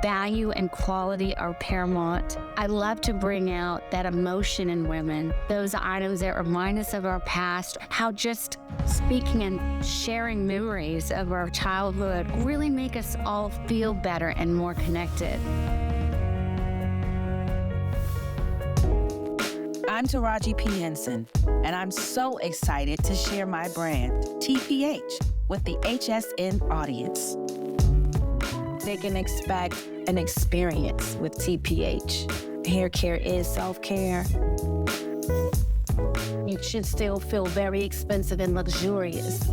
value and quality are paramount. I love to bring out that emotion in women, those items that remind us of our past, how just speaking and sharing memories of our childhood really make us all feel better and more connected. I'm Taraji P. Henson, and I'm so excited to share my brand, TPH, with the HSN audience. They can expect an experience with TPH. Hair care is self-care. You should still feel very expensive and luxurious.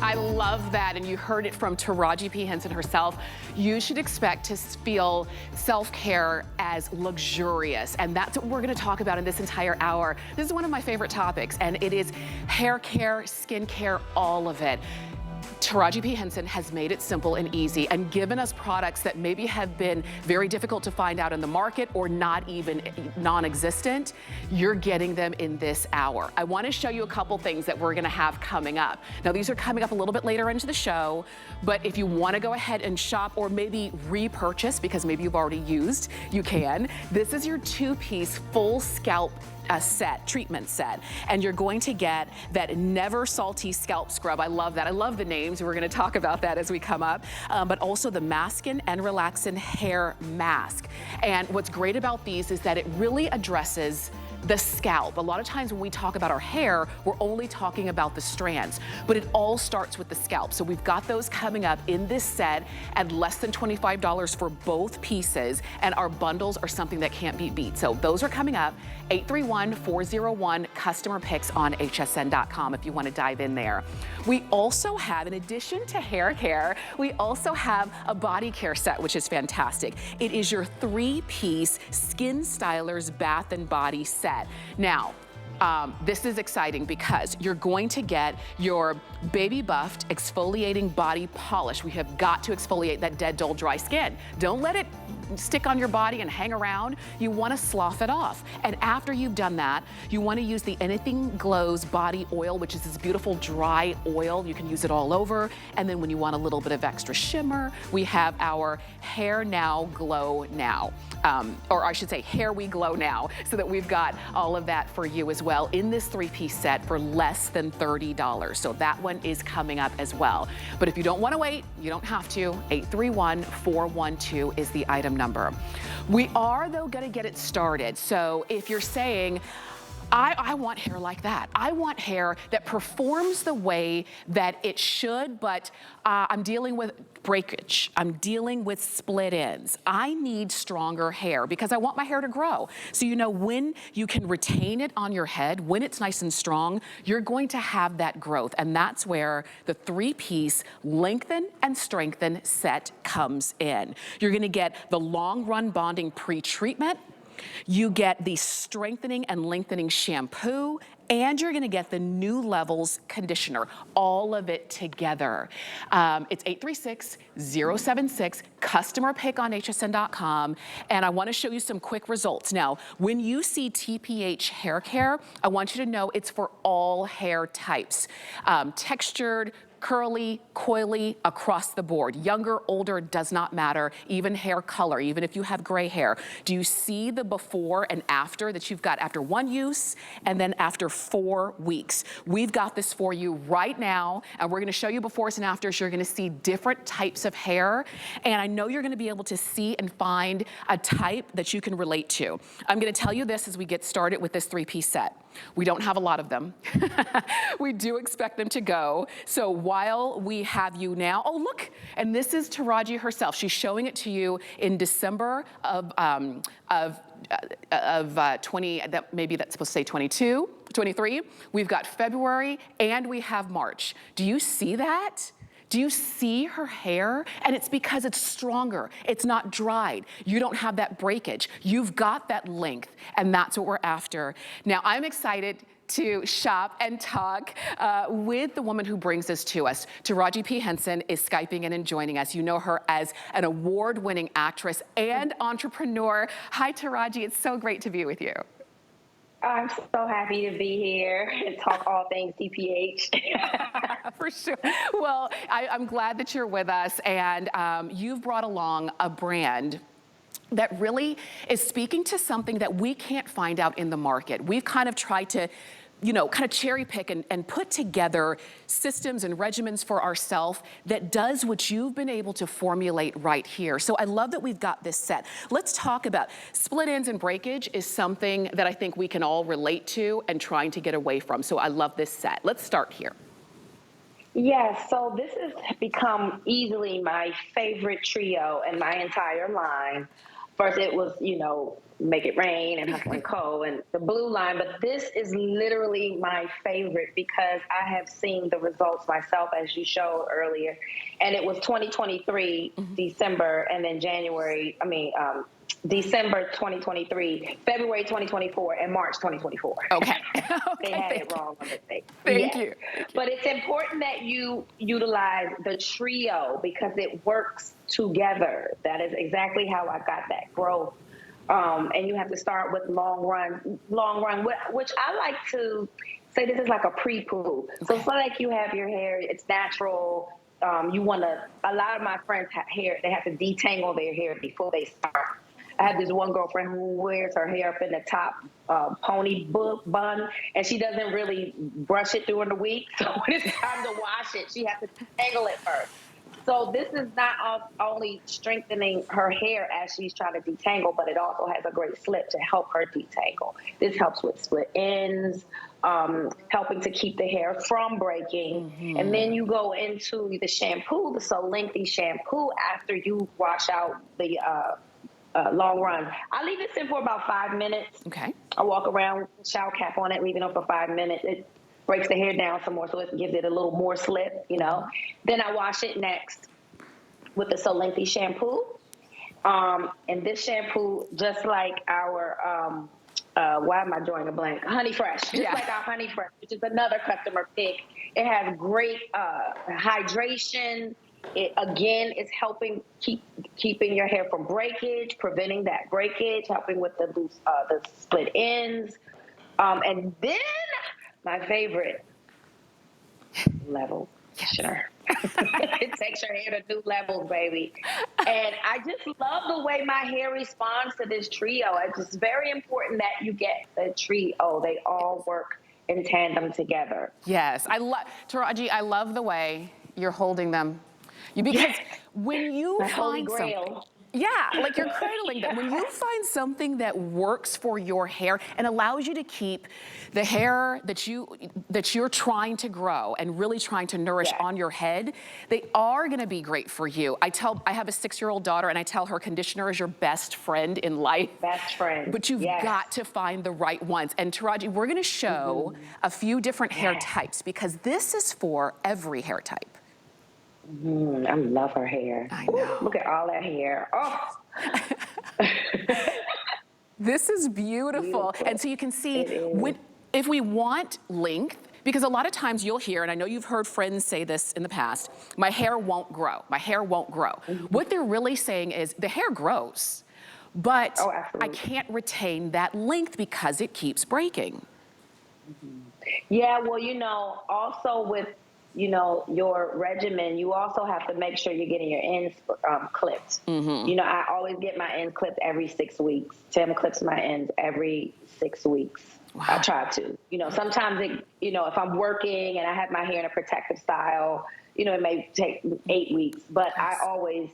I love that, and you heard it from Taraji P. Henson herself. You should expect to feel self-care as luxurious, and that's what we're gonna talk about in this entire hour. This is one of my favorite topics, and it is hair care, skin care, all of it. Taraji P. Henson has made it simple and easy and given us products that maybe have been very difficult to find out in the market or not even non-existent. You're getting them in this hour. I want to show you a couple things that we're going to have coming up. Now, these are coming up a little bit later into the show, but if you want to go ahead and shop or maybe repurchase because maybe you've already used, you can. This is your two-piece full scalp treatment set, and you're going to get that never salty scalp scrub. I love that. I love the names. We're going to talk about that as we come up, but also the Maskin and Relaxin hair mask. And what's great about these is that it really addresses the scalp. A lot of times when we talk about our hair, we're only talking about the strands, but it all starts with the scalp. So we've got those coming up in this set at less than $25 for both pieces, and our bundles are something that can't be beat. So those are coming up, 831-401 customer picks on hsn.com if you want to dive in there. We also have, in addition to hair care, we also have a body care set, which is fantastic. It is your three-piece Skin Stylers bath and body set. Now, this is exciting because you're going to get your Baby Buffed exfoliating body polish. We have got to exfoliate that dead, dull, dry skin. Don't let it stick on your body and hang around. You want to slough it off. And after you've done that, you want to use the Anything Glows body oil, which is this beautiful dry oil. You can use it all over. And then when you want a little bit of extra shimmer, we have our Hair Now Glow Now. Or I should say Hair We Glow Now, so that we've got all of that for you as well in this three-piece set for less than $30. So that one is coming up as well. But if you don't want to wait, you don't have to. 831-412 is the item number. We are, though, going to get it started. So if you're saying, I want hair like that. I want hair that performs the way that it should, but I'm dealing with breakage. I'm dealing with split ends. I need stronger hair because I want my hair to grow. So you know when you can retain it on your head, when it's nice and strong, you're going to have that growth. And that's where the three-piece Lengthen and Strengthen set comes in. You're gonna get the long run bonding pre-treatment. You get the strengthening and lengthening shampoo, and you're gonna get the New Levels conditioner, all of it together. It's 836-076, customer pick on hsn.com, and I wanna show you some quick results. Now, when you see TPH hair care, I want you to know it's for all hair types. Textured, curly, coily, across the board. Younger, older, does not matter. Even hair color, even if you have gray hair. Do you see the before and after that you've got after one use and then after 4 weeks? We've got this for you right now, and we're gonna show you befores and afters. You're gonna see different types of hair, and I know you're gonna be able to see and find a type that you can relate to. I'm gonna tell you this as we get started with this three-piece set. We don't have a lot of them. We do expect them to go. So while we have you now, oh look, and this is Taraji herself. She's showing it to you in December of 20, maybe that's supposed to say 22, 23. We've got February and we have March. Do you see that? Do you see her hair? And it's because it's stronger. It's not dried. You don't have that breakage. You've got that length, and that's what we're after. Now, I'm excited to shop and talk with the woman who brings this to us. Taraji P. Henson is Skyping in and joining us. You know her as an award-winning actress and entrepreneur. Hi, Taraji. It's so great to be with you. I'm so happy to be here and talk all things TPH. For sure. Well, I'm glad that you're with us, and you've brought along a brand that really is speaking to something that we can't find out in the market. We've kind of tried to, kind of cherry pick and put together systems and regimens for ourselves that does what you've been able to formulate right here. So I love that we've got this set. Let's talk about split ends and breakage is something that I think we can all relate to and trying to get away from. So I love this set. Let's start here. Yes, so this has become easily my favorite trio in my entire line. First it was, Make It Rain and Hustle and Co. and the blue line, but this is literally my favorite because I have seen the results myself, as you showed earlier. And it was 2023, December, and then December 2023, February 2024, and March 2024. Okay. They had it wrong on the thing. Thank you. But it's important that you utilize the trio because it works together. That is exactly how I got that growth. And you have to start with long run, which I like to say this is like a pre-poo. So it's like you have your hair, it's natural. A lot of my friends have hair, they have to detangle their hair before they start. I have this one girlfriend who wears her hair up in the top pony bun, and she doesn't really brush it during the week. So when it's time to wash it, she has to detangle it first. So this is not only strengthening her hair as she's trying to detangle, but it also has a great slip to help her detangle. This helps with split ends, helping to keep the hair from breaking. And then you go into the shampoo, the So Lengthy shampoo, after you wash out the long run. I leave this in for about 5 minutes. Okay. I walk around, shower cap on it, leave it on for 5 minutes. It breaks the hair down some more, so it gives it a little more slip, Then I wash it next with the So Lengthy shampoo. And this shampoo, just like our, why am I drawing a blank? Honey Fresh. Just like our Honey Fresh, which is another customer pick. It has great hydration. It, again, is helping keeping your hair from breakage, preventing that breakage, helping with the split ends. And then my favorite, level conditioner. It takes your hair to new levels, baby. And I just love the way my hair responds to this trio. It's just very important that you get the trio. They all work in tandem together. Yes, Taraji, I love the way you're holding them. Because when you find something, like you're cradling them. When you find something that works for your hair and allows you to keep the hair that you're trying to grow and really trying to nourish on your head, they are going to be great for you. I have a 6-year-old daughter, and I tell her conditioner is your best friend in life. Best friend. But you've got to find the right ones. And Taraji, we're going to show a few different hair types because this is for every hair type. I love her hair. I know. Ooh, look at all that hair. Oh. This is beautiful. And so you can see if we want length, because a lot of times you'll hear, and I know you've heard friends say this in the past, my hair won't grow. My hair won't grow. What they're really saying is the hair grows, but I can't retain that length because it keeps breaking. Yeah, well, also with your regimen, you also have to make sure you're getting your ends clipped. I always get my ends clipped every 6 weeks. Tim clips my ends every 6 weeks. Wow. I try to. Sometimes if I'm working and I have my hair in a protective style, it may take 8 weeks, but I always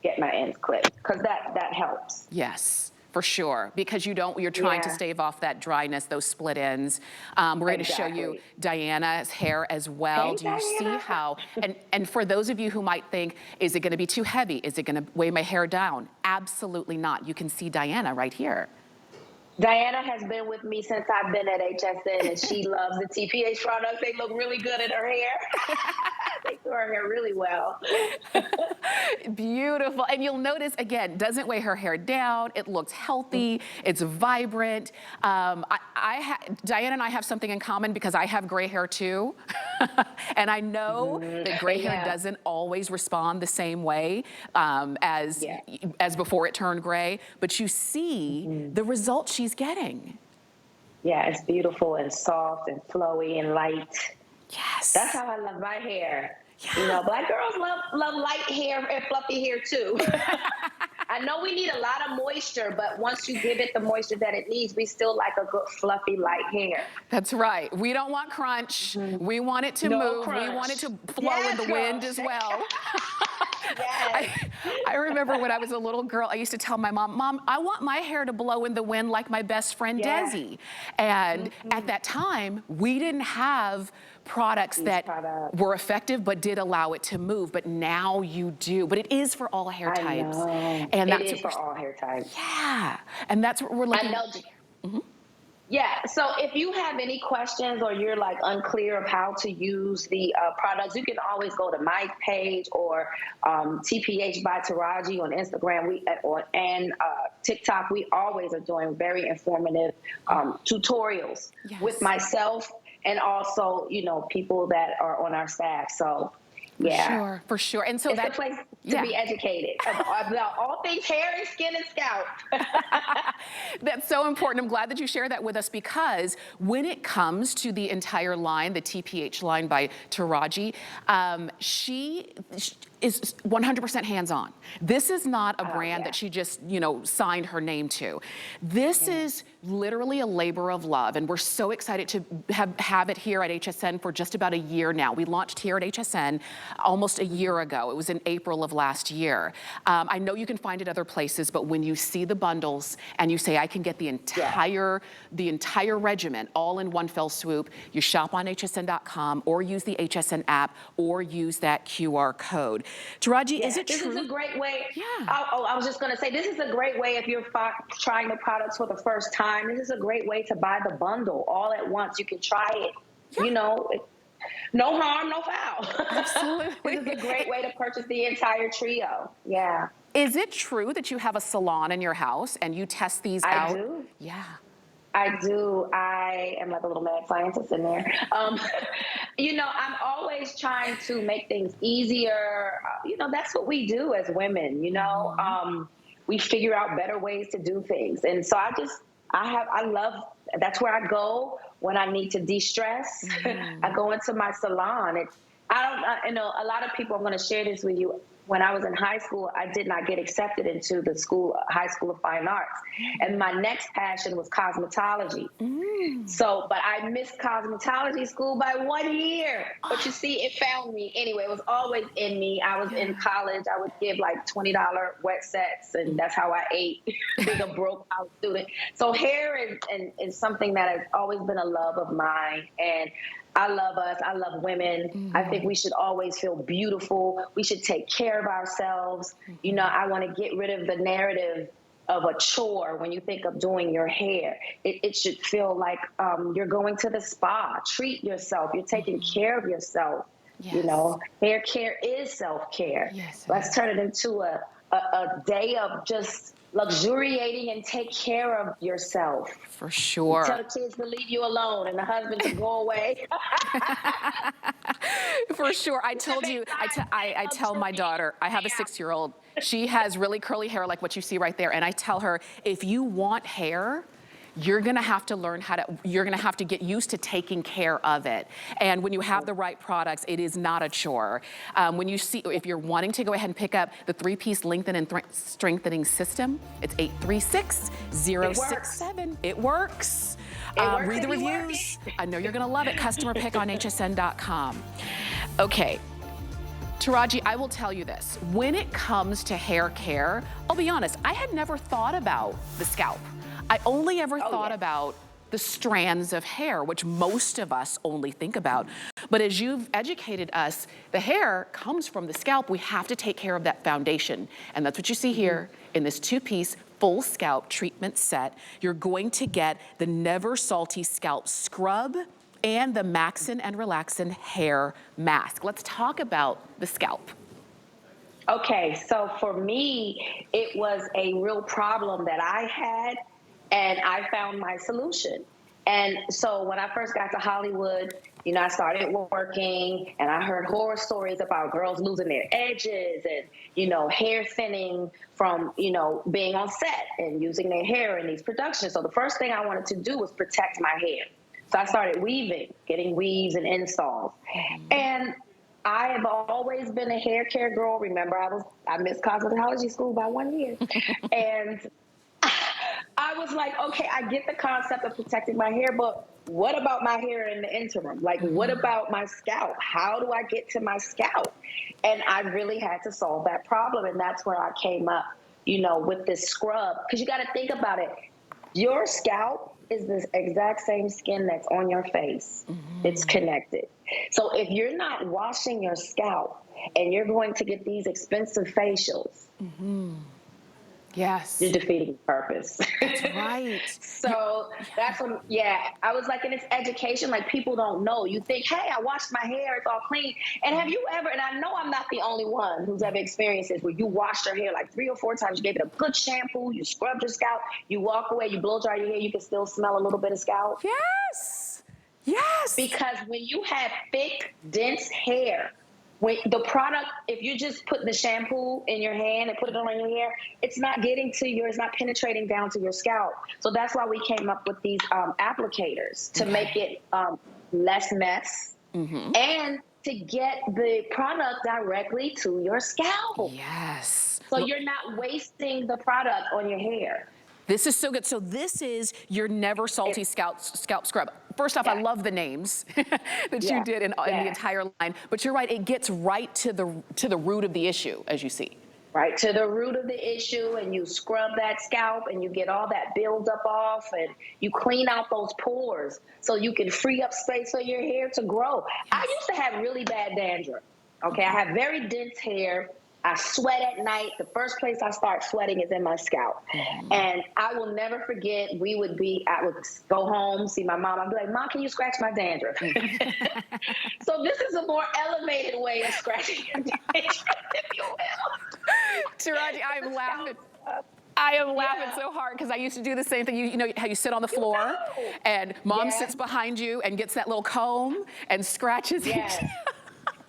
get my ends clipped because that helps. Yes. For sure, because you're trying to stave off that dryness, those split ends. We're going to show you Diana's hair as well. Do you see how, and for those of you who might think, is it going to be too heavy? Is it going to weigh my hair down? Absolutely not. You can see Diana right here. Diana has been with me since I've been at HSN, and she loves the TPH products. They look really good in her hair. They do her hair really well. Beautiful. And you'll notice, again, doesn't weigh her hair down. It looks healthy. It's vibrant. Diana and I have something in common because I have gray hair too. And I know that gray hair doesn't always respond the same way as before it turned gray. But you see the results she's getting. Yeah, it's beautiful and soft and flowy and light. Yes. That's how I love my hair. Yeah. You know, Black girls love light hair and fluffy hair too. I know we need a lot of moisture, but once you give it the moisture that it needs, we still like a good fluffy light hair. That's right. We don't want crunch. We want it to No move. crunch. We want it to flow Yes, in the girl. wind as well. Yes. I remember when I was a little girl, I used to tell my mom, Mom, I want my hair to blow in the wind like my best friend Yeah. Desi. And at that time, we didn't have products that were effective but did allow it to move, but now you do. But it is for all hair types. I know. And It that's is for all hair types. yeah. And that's what we're looking I know. Yeah, so if you have any questions or you're like unclear of how to use the products, you can always go to my page or TPH by Taraji on Instagram and TikTok. We always are doing very informative tutorials with myself and also, you know, people that are on our staff. So, yeah. For sure. And so It's that the place to be educated about all things hair and skin and scalp. That's so important. I'm glad that you share that with us, because when it comes to the entire line, the TPH line by Taraji, she is 100% hands-on. This is not a brand that she just, you know, signed her name to. This is literally a labor of love, and we're so excited to have it here at HSN for just about a year now. We launched here at HSN almost a year ago. It was in April of last year. I know you can find it other places, but when you see the bundles and you say, I can get the entire regimen all in one fell swoop, you shop on hsn.com or use the HSN app or use that QR code. Taraji, is it true? This is a great way. Yeah. I was just going to say, this is a great way if you're trying the products for the first time. This is a great way to buy the bundle all at once. You can try it. Yeah. You know, no harm, no foul. Absolutely. This is a great way to purchase the entire trio. Yeah. Is it true that you have a salon in your house and you test these out? I do. Yeah. I do. I am like a little mad scientist in there. You know, I'm always trying to make things easier. You know, that's what we do as women, you know. We figure out better ways to do things. And so I love, that's where I go when I need to de-stress. I go into my salon. You know, a lot of people, I'm going to share this with you. When I was in high school, I did not get accepted into the High School of Fine Arts. And my next passion was cosmetology. So, but I missed cosmetology school by 1 year. But you see, it found me. Anyway, it was always in me. I was in college. I would give like $20 wet sets, and that's how I ate, being a broke college student. So hair is something that has always been a love of mine. And I love us. I love women. I think we should always feel beautiful. We should take care of ourselves. You know, I want to get rid of the narrative of a chore when you think of doing your hair. It should feel like you're going to the spa. Treat yourself. You're taking care of yourself. You know, hair care is self-care. Let's turn it into a day of just luxuriating and take care of yourself. For sure. Tell the kids to leave you alone and the husband to go away. For sure. I told you, I tell my daughter, I have a 6-year-old, she has really curly hair like what you see right there. And I tell her, if you want hair, you're gonna have to learn you're gonna have to get used to taking care of it. And when you have the right products, it is not a chore. If you're wanting to go ahead and pick up the 3-piece lengthening and strengthening system, it's 836-067. It works. Read the reviews. I know you're gonna love it. Customer pick on hsn.com. Okay. Taraji, I will tell you this. When it comes to hair care, I'll be honest, I had never thought about the scalp. I only ever thought about the strands of hair, which most of us only think about. But as you've educated us, the hair comes from the scalp. We have to take care of that foundation. And that's what you see here in this 2-piece full scalp treatment set. You're going to get the Never Salty Scalp Scrub and the Maxin and Relaxin Hair Mask. Let's talk about the scalp. Okay, so for me, it was a real problem that I had, and I found my solution. And so when I first got to Hollywood, you know, I started working and I heard horror stories about girls losing their edges and, you know, hair thinning from, you know, being on set and using their hair in these productions. So the first thing I wanted to do was protect my hair. So I started weaving, getting weaves and installs. And I have always been a hair care girl. Remember, I missed cosmetology school by 1 year. And I was like, okay, I get the concept of protecting my hair, but what about my hair in the interim? Like, what about my scalp? How do I get to my scalp? And I really had to solve that problem. And that's where I came up, you know, with this scrub. Because you got to think about it. Your scalp is the exact same skin that's on your face. It's connected. So if you're not washing your scalp and you're going to get these expensive facials, Yes. you're defeating the purpose. That's right. So that's when, I was like, and it's education. Like, people don't know. You think, hey, I washed my hair, it's all clean. And have you ever, and I know I'm not the only one who's ever experienced this, where you washed your hair like 3 or 4 times, you gave it a good shampoo, you scrubbed your scalp, you walk away, you blow dry your hair, you can still smell a little bit of scalp. Yes. Yes. Because when you have thick, dense hair, when the product, if you just put the shampoo in your hand and put it on your hair, it's not getting to it's not penetrating down to your scalp. So that's why we came up with these applicators to make it less mess and to get the product directly to your scalp. Yes. So you're not wasting the product on your hair. This is so good. So this is your Never Salty scalp scrub. First off, I love the names that you did in the entire line. But you're right, it gets right to the root of the issue, as you see. Right to the root of the issue, and you scrub that scalp and you get all that buildup off, and you clean out those pores so you can free up space for your hair to grow. I used to have really bad dandruff. Okay, I have very dense hair. I sweat at night. The first place I start sweating is in my scalp. And I will never forget, I would go home, see my mom. I'd be like, Mom, can you scratch my dandruff? So this is a more elevated way of scratching your dandruff, if you will. Taraji, I am laughing. I am laughing so hard because I used to do the same thing. You know how you sit on the floor and Mom sits behind you and gets that little comb and scratches it.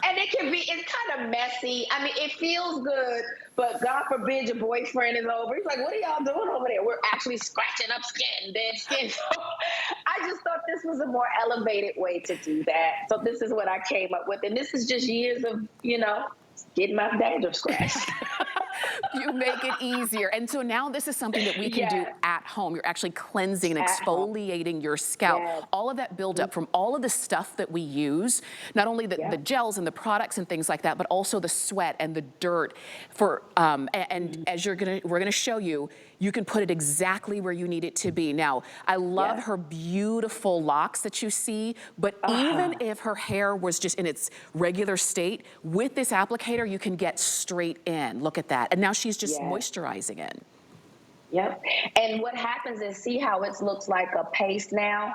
And it's kind of messy. I mean, it feels good, but God forbid your boyfriend is over. He's like, what are y'all doing over there? We're actually scratching up skin, dead skin. So I just thought this was a more elevated way to do that. So this is what I came up with. And this is just years of, you know, getting my dandruff scratched. You make it easier. And so now this is something that we can do at home. You're actually cleansing and exfoliating your scalp. All of that buildup from all of the stuff that we use, not only the gels and the products and things like that, but also the sweat and the dirt. And as we're gonna show you, you can put it exactly where you need it to be. Now, I love her beautiful locks that you see, but even if her hair was just in its regular state, with this applicator, you can get straight in. Look at that. And now she's just moisturizing it. Yep. And what happens is, see how it looks like a paste now?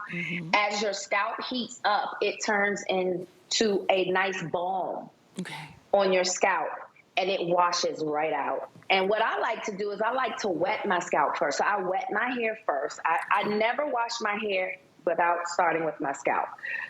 As your scalp heats up, it turns into a nice balm on your scalp, and it washes right out. And what I like to do is I like to wet my scalp first. So I wet my hair first. I never wash my hair without starting with my scalp.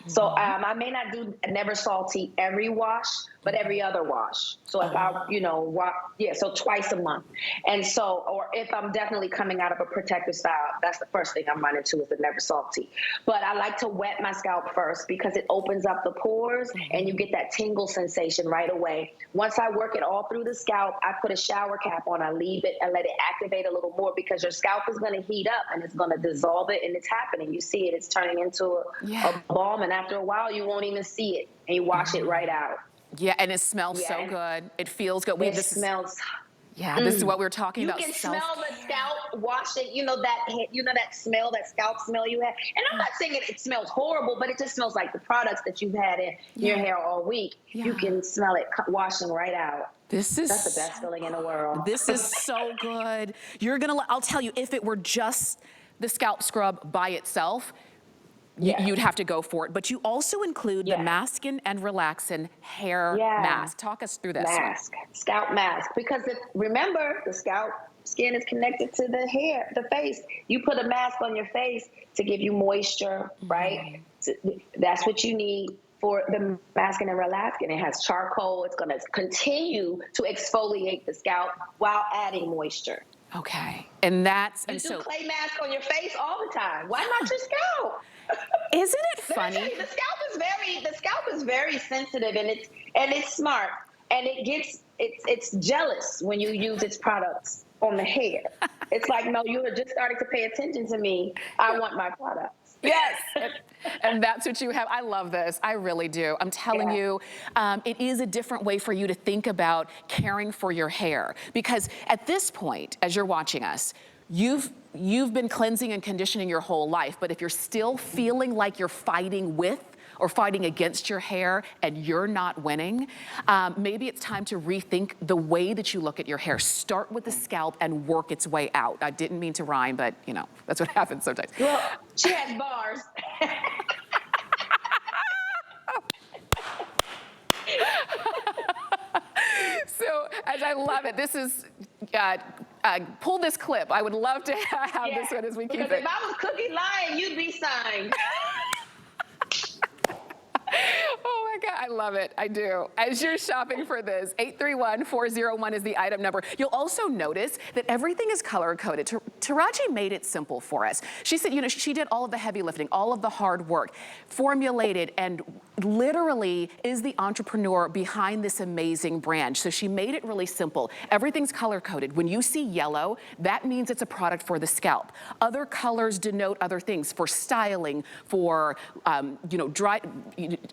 So I may not do Never Salty every wash, but every other wash. So if I, you know, so twice a month. And so, or if I'm definitely coming out of a protective style, that's the first thing I'm running to is the Never Salty. But I like to wet my scalp first because it opens up the pores and you get that tingle sensation right away. Once I work it all through the scalp, I put a shower cap on, I leave it and let it activate a little more because your scalp is going to heat up and it's going to dissolve it, and it's happening. You see it, it's turning into a balm, and after a while you won't even see it and you wash it right out. Yeah, and it smells so good. It feels good. It smells. This is what we were talking about. You can smell the scalp washing. You know that smell, that scalp smell you have. And I'm not saying it smells horrible, but it just smells like the products that you've had in your hair all week. You can smell it washing right out. That's the best feeling in the world. This is so good. I'll tell you, if it were just the scalp scrub by itself, you'd have to go for it. But you also include the Maskin and Relaxin hair mask. Talk us through this. Scalp mask. Because remember, the scalp skin is connected to the hair, the face. You put a mask on your face to give you moisture, right? That's what you need for the masking and relaxing. It has charcoal. It's going to continue to exfoliate the scalp while adding moisture. Okay. And that's, You and do so clay mask on your face all the time. Why not your scalp? isn't it Let me tell funny? you, the scalp is very sensitive, and it's smart, and it's jealous when you use its products on the hair. It's like, no, you are just starting to pay attention to me. I want my products. Yes, and that's what you have. I love this. I really do. I'm telling you, it is a different way for you to think about caring for your hair. Because at this point, as you're watching us, you've been cleansing and conditioning your whole life. But if you're still feeling like you're fighting with or fighting against your hair and you're not winning, maybe it's time to rethink the way that you look at your hair. Start with the scalp and work its way out. I didn't mean to rhyme, but you know, that's what happens sometimes. Well, she has bars. So, as I love it, this is, pull this clip. I would love to have this one as we keep it. Because if I was Cookie lying, you'd be signed. Oh my God, I love it. I do. As you're shopping for this, 831-401 is the item number. You'll also notice that everything is color coded. Taraji made it simple for us. She said, you know, she did all of the heavy lifting, all of the hard work, formulated and literally is the entrepreneur behind this amazing brand. So she made it really simple. Everything's color coded. When you see yellow, that means it's a product for the scalp. Other colors denote other things for styling, for you know,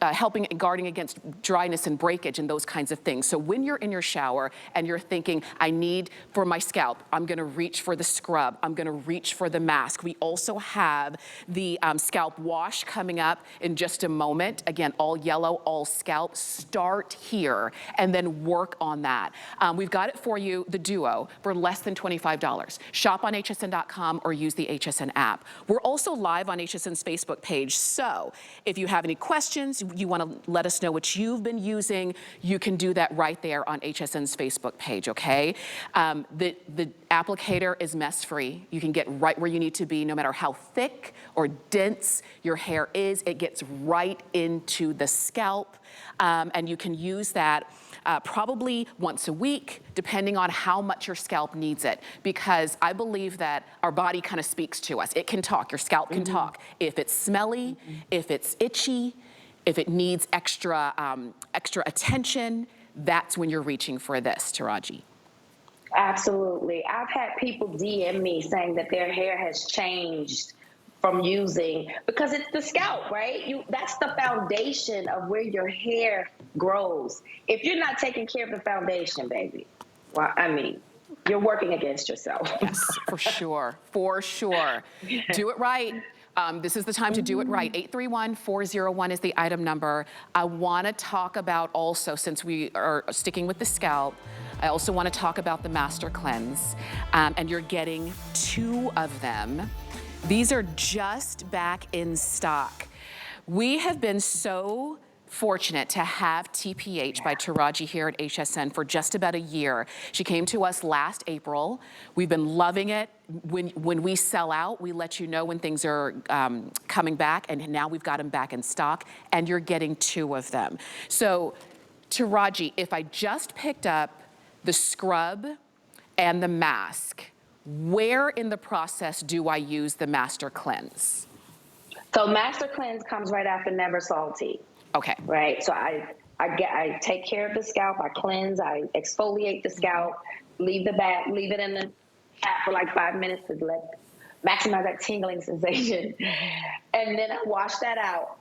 helping guarding against dryness and breakage and those kinds of things. So when you're in your shower and you're thinking, I need for my scalp, I'm gonna reach for the scrub, I'm gonna reach for the mask. We also have the scalp wash coming up in just a moment. Again, all yellow, all scalp. Start here and then work on that. We've got it for you, the duo, for less than $25. Shop on hsn.com or use the HSN app. We're also live on HSN's Facebook page. So if you have any questions, you want to let us know what you've been using, you can do that right there on HSN's Facebook page, okay? The applicator is mess-free. You can get right where you need to be no matter how thick or dense your hair is. It gets right into the scalp, and you can use that probably once a week, depending on how much your scalp needs it. Because I believe that our body kind of speaks to us. It can talk, your scalp can talk. If it's smelly, if it's itchy, if it needs extra attention, that's when you're reaching for this, Taraji. Absolutely. I've had people DM me saying that their hair has changed from using, because it's the scalp, right? That's the foundation of where your hair grows. If you're not taking care of the foundation, baby, well, I mean, you're working against yourself. Yes, for sure, for sure. Do it right. This is the time to do it right. 831-401 is the item number. I want to talk about also, since we are sticking with the scalp, I also want to talk about the Master Cleanse, and you're getting 2 of them. These are just back in stock. We have been so fortunate to have TPH by Taraji here at HSN for just about a year. She came to us last April. We've been loving it. When we sell out, we let you know when things are coming back, and now we've got them back in stock, and you're getting 2 of them. So, Taraji, if I just picked up the scrub and the mask, where in the process do I use the Master Cleanse? So Master Cleanse comes right after Never Salty. Okay. Right. So I take care of the scalp. I cleanse. I exfoliate the scalp. Leave it in the tap for like 5 minutes to maximize that tingling sensation, and then I wash that out.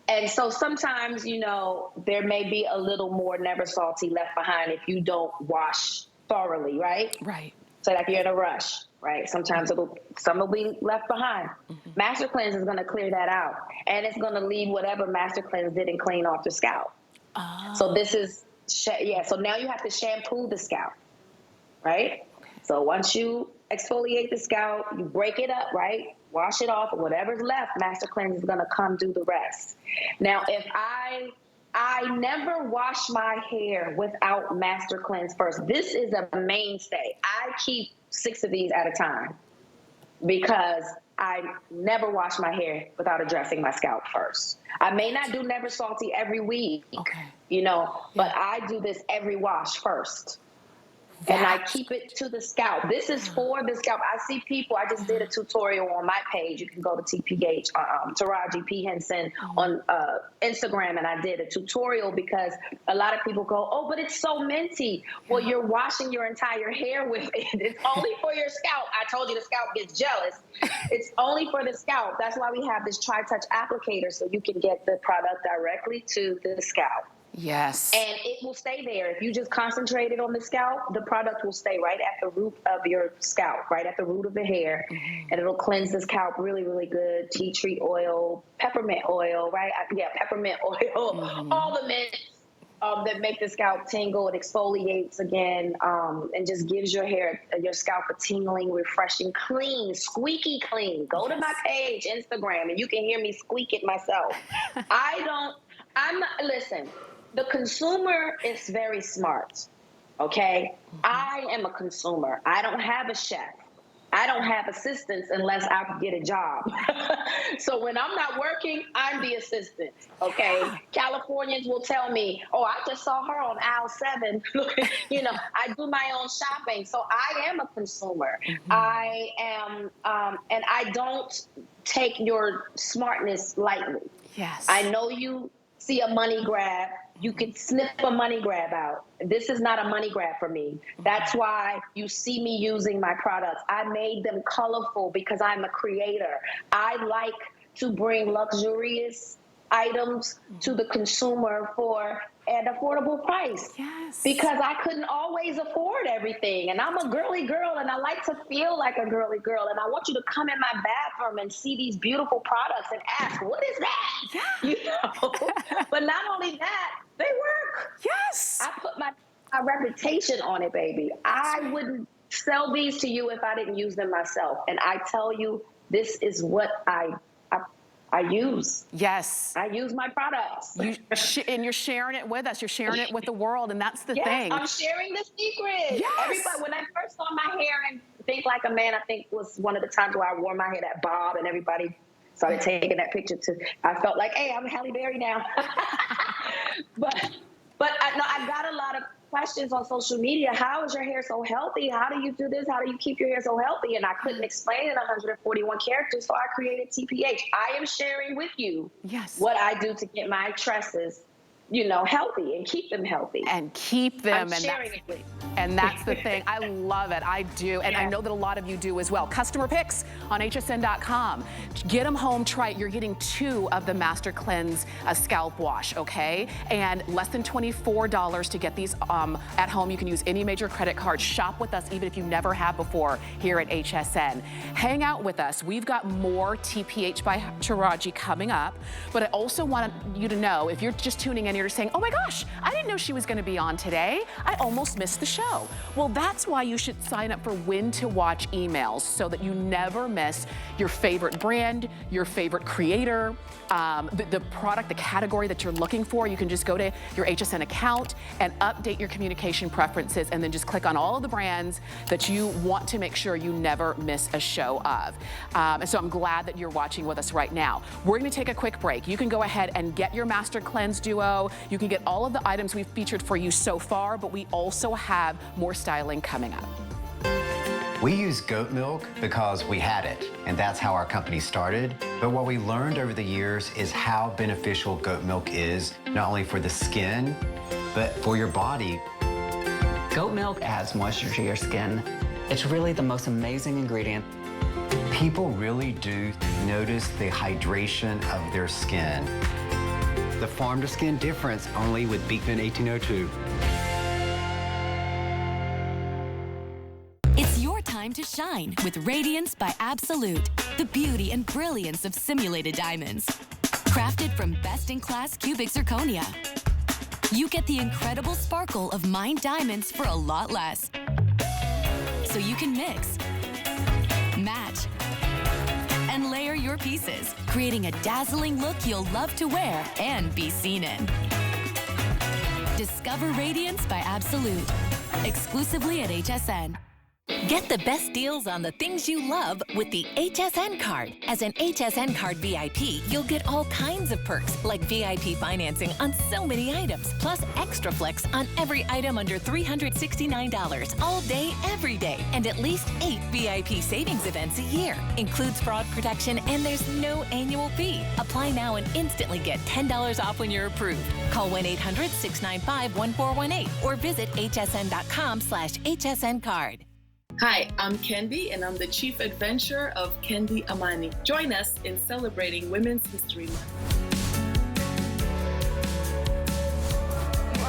And so sometimes, you know, there may be a little more Never Salty left behind if you don't wash thoroughly, right? Right. So like you're in a rush, right? Sometimes some will be left behind. Master Cleanse is going to clear that out, and it's going to leave whatever Master Cleanse didn't clean off the scalp. So this is, so now you have to shampoo the scalp, right? So once you exfoliate the scalp, you break it up, right? Wash it off, and whatever's left, Master Cleanse is going to come do the rest. Now, if I never wash my hair without Master Cleanse first. This is a mainstay. I keep 6 of these at a time because I never wash my hair without addressing my scalp first. I may not do Never Salty every week, you know, but I do this every wash first. And I keep it to the scalp. This is for the scalp. I see people, I just did a tutorial on my page. You can go to TPH, Taraji P. Henson on Instagram, and I did a tutorial because a lot of people go, oh, but it's so minty. Well, you're washing your entire hair with it. It's only for your scalp. I told you the scalp gets jealous. It's only for the scalp. That's why we have this Tri-Touch applicator, so you can get the product directly to the scalp. Yes. And it will stay there. If you just concentrate it on the scalp, the product will stay right at the root of your scalp, right at the root of the hair. And it'll cleanse the scalp really, really good. Tea tree oil, peppermint oil, right? Yeah, peppermint oil, all the mints that make the scalp tingle. It exfoliates again, and just gives your hair, your scalp a tingling, refreshing, clean, squeaky clean. Go to my page, Instagram, and you can hear me squeak it myself. Listen. The consumer is very smart, okay? I am a consumer. I don't have a chef. I don't have assistants unless I get a job. So when I'm not working, I'm the assistant, okay? Californians will tell me, oh, I just saw her on aisle 7. You know, I do my own shopping. So I am a consumer. I am, and I don't take your smartness lightly. Yes. I know you see a money grab. You can sniff a money grab out. This is not a money grab for me. That's why you see me using my products. I made them colorful because I'm a creator. I like to bring luxurious items to the consumer for an affordable price. Yes. Because I couldn't always afford everything. And I'm a girly girl, and I like to feel like a girly girl. And I want you to come in my bathroom and see these beautiful products and ask, what is that? Yeah. You know? But not only that, they work. Yes. I put my reputation on it, baby. I wouldn't sell these to you if I didn't use them myself. And I tell you, this is what I use. Yes. I use my products. And you're sharing it with us. You're sharing it with the world, and that's the yes, thing. I'm sharing the secret. Yes. Everybody, when I first saw my hair and Think Like a Man, I think was one of the times where I wore my hair that bob, and everybody started taking that picture I felt like, hey, I'm Halle Berry now. but I got a lot of questions on social media. How is your hair so healthy? How do you do this? How do you keep your hair so healthy? And I couldn't explain it in 141 characters, so I created TPH. I am sharing with you what I do to get my tresses, you know, healthy and keep them healthy. And keep them. I'm sharing it with you. And that's the thing. I love it. I do. And I know that a lot of you do as well. Customer picks on hsn.com. Get them home, try it. You're getting 2 of the Master Cleanse scalp wash, okay? And less than $24 to get these at home. You can use any major credit card. Shop with us even if you never have before here at HSN. Hang out with us. We've got more TPH by Taraji coming up. But I also want you to know, if you're just tuning in, you're saying, oh my gosh, I didn't know she was going to be on today. I almost missed the show. Well, that's why you should sign up for when to watch emails so that you never miss your favorite brand, your favorite creator, the product, the category that you're looking for. You can just go to your HSN account and update your communication preferences, and then just click on all of the brands that you want to make sure you never miss a show of. And so I'm glad that you're watching with us right now. We're going to take a quick break. You can go ahead and get your Master Cleanse Duo. You can get all of the items we've featured for you so far, but we also have more styling coming up. We use goat milk because we had it, and that's how our company started. But what we learned over the years is how beneficial goat milk is, not only for the skin, but for your body. Goat milk adds moisture to your skin. It's really the most amazing ingredient. People really do notice the hydration of their skin. The farm-to-skin difference only with Beekman 1802. It's your time to shine with Radiance by Absolute, the beauty and brilliance of simulated diamonds. Crafted from best-in-class cubic zirconia, you get the incredible sparkle of mined diamonds for a lot less. So you can mix, match, and layer your pieces, creating a dazzling look you'll love to wear and be seen in. Discover Radiance by Absolute, exclusively at HSN. Get the best deals on the things you love with the HSN card. As an HSN card VIP, you'll get all kinds of perks like VIP financing on so many items, plus extra flex on every item under $369 all day, every day, and at least 8 VIP savings events a year. Includes fraud protection and there's no annual fee. Apply now and instantly get $10 off when you're approved. Call 1-800-695-1418 or visit hsn.com/HSN card. Hi, I'm Kendi, and I'm the Chief Adventurer of Kendi Amani. Join us in celebrating Women's History Month.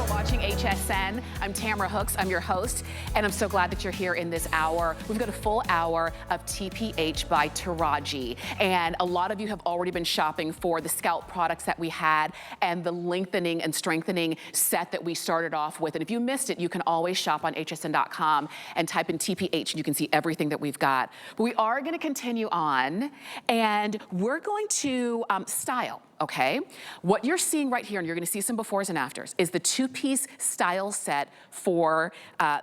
Watching HSN. I'm Tamara Hooks, I'm your host, and I'm so glad that you're here in this hour. We've got a full hour of TPH by Taraji, and a lot of you have already been shopping for the scalp products that we had and the lengthening and strengthening set that we started off with. And if you missed it, you can always shop on hsn.com and type in TPH and you can see everything that we've got. But we are gonna continue on, and we're going to style. Okay, what you're seeing right here, and you're gonna see some befores and afters, is the two-piece style set for